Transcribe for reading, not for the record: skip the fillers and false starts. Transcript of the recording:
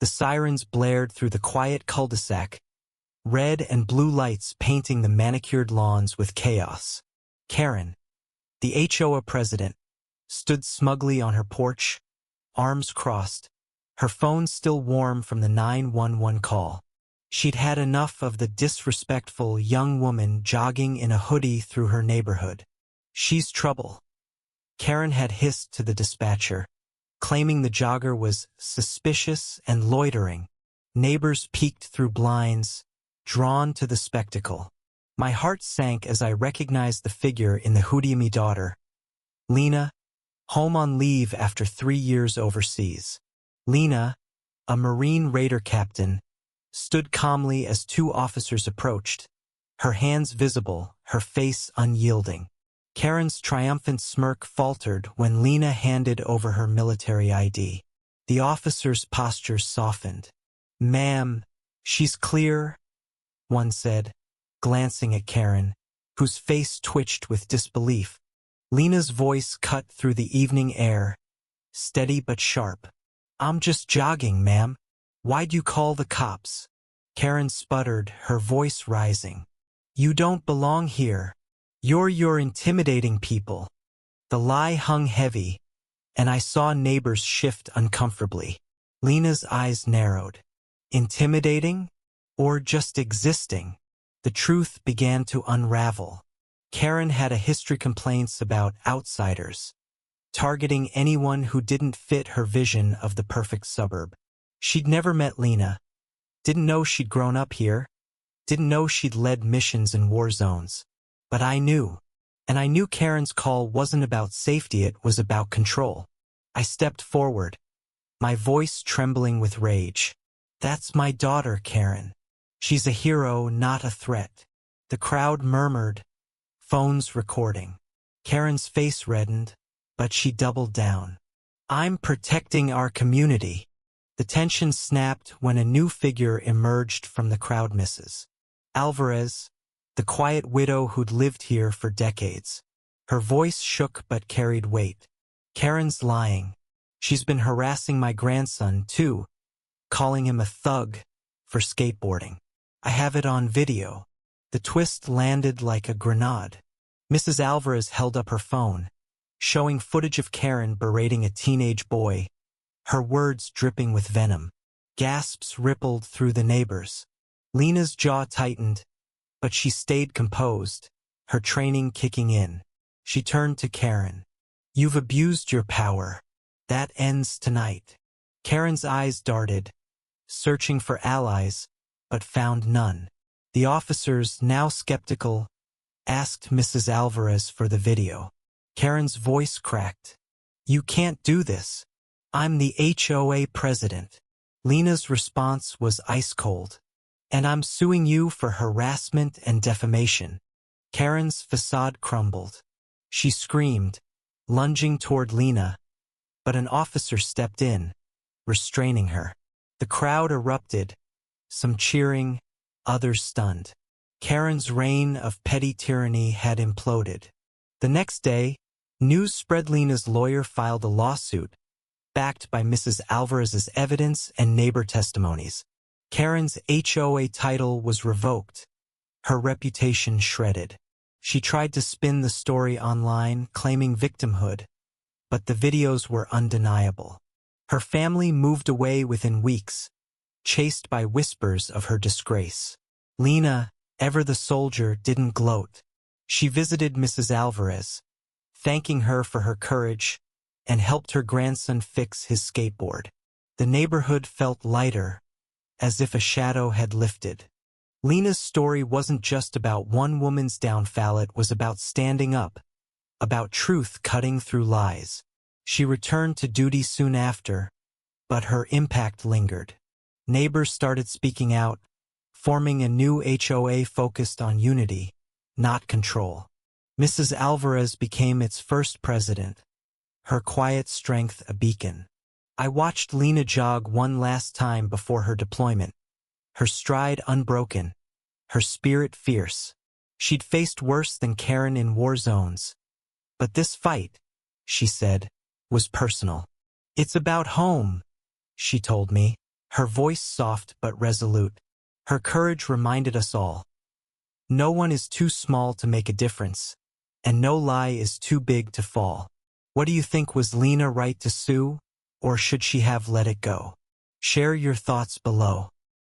The sirens blared through the quiet cul-de-sac, red and blue lights painting the manicured lawns with chaos. Karen, the HOA president, stood smugly on her porch, arms crossed, her phone still warm from the 911 call. She'd had enough of the disrespectful young woman jogging in a hoodie through her neighborhood. "She's trouble," Karen had hissed to the dispatcher, claiming the jogger was suspicious and loitering. Neighbors peeked through blinds, drawn to the spectacle. My heart sank as I recognized the figure in the hoodie. My daughter, Lena, home on leave after 3 years overseas. Lena, a Marine Raider captain, stood calmly as 2 officers approached, her hands visible, her face unyielding. Karen's triumphant smirk faltered when Lena handed over her military ID. The officer's posture softened. "Ma'am, she's clear," one said, glancing at Karen, whose face twitched with disbelief. Lena's voice cut through the evening air, steady but sharp. "I'm just jogging, ma'am. Why'd you call the cops?" Karen sputtered, her voice rising. "You don't belong here. You're intimidating people." The lie hung heavy, and I saw neighbors shift uncomfortably. Lena's eyes narrowed. Intimidating? Or just existing? The truth began to unravel. Karen had a history complaints about outsiders, targeting anyone who didn't fit her vision of the perfect suburb. She'd never met Lena, didn't know she'd grown up here, didn't know she'd led missions in war zones. But I knew, and I knew Karen's call wasn't about safety, it was about control. I stepped forward, my voice trembling with rage. "That's my daughter, Karen. She's a hero, not a threat." The crowd murmured, phones recording. Karen's face reddened, but she doubled down. "I'm protecting our community." The tension snapped when a new figure emerged from the crowd. Mrs. Alvarez, the quiet widow who'd lived here for decades. Her voice shook but carried weight. "Karen's lying. She's been harassing my grandson, too, calling him a thug for skateboarding. I have it on video." The twist landed like a grenade. Mrs. Alvarez held up her phone, showing footage of Karen berating a teenage boy, her words dripping with venom. Gasps rippled through the neighbors. Lena's jaw tightened, but she stayed composed, her training kicking in. She turned to Karen. "You've abused your power. That ends tonight." Karen's eyes darted, searching for allies, but found none. The officers, now skeptical, asked Mrs. Alvarez for the video. Karen's voice cracked. "You can't do this. I'm the HOA president." Lena's response was ice cold. "And I'm suing you for harassment and defamation." Karen's facade crumbled. She screamed, lunging toward Lena, but an officer stepped in, restraining her. The crowd erupted, some cheering, others stunned. Karen's reign of petty tyranny had imploded. The next day, news spread Lena's lawyer filed a lawsuit, backed by Mrs. Alvarez's evidence and neighbor testimonies. Karen's HOA title was revoked, her reputation shredded. She tried to spin the story online, claiming victimhood, but the videos were undeniable. Her family moved away within weeks, chased by whispers of her disgrace. Lena, ever the soldier, didn't gloat. She visited Mrs. Alvarez, thanking her for her courage, and helped her grandson fix his skateboard. The neighborhood felt lighter, as if a shadow had lifted. Lena's story wasn't just about one woman's downfall, it was about standing up, about truth cutting through lies. She returned to duty soon after, but her impact lingered. Neighbors started speaking out, forming a new HOA focused on unity, not control. Mrs. Alvarez became its first president, her quiet strength a beacon. I watched Lena jog one last time before her deployment, her stride unbroken, her spirit fierce. She'd faced worse than Karen in war zones. But this fight, she said, was personal. "It's about home," she told me. her voice soft but resolute. Her courage reminded us all. No one is too small to make a difference, and no lie is too big to fall. What do you think, was Lena right to sue, or should she have let it go? Share your thoughts below.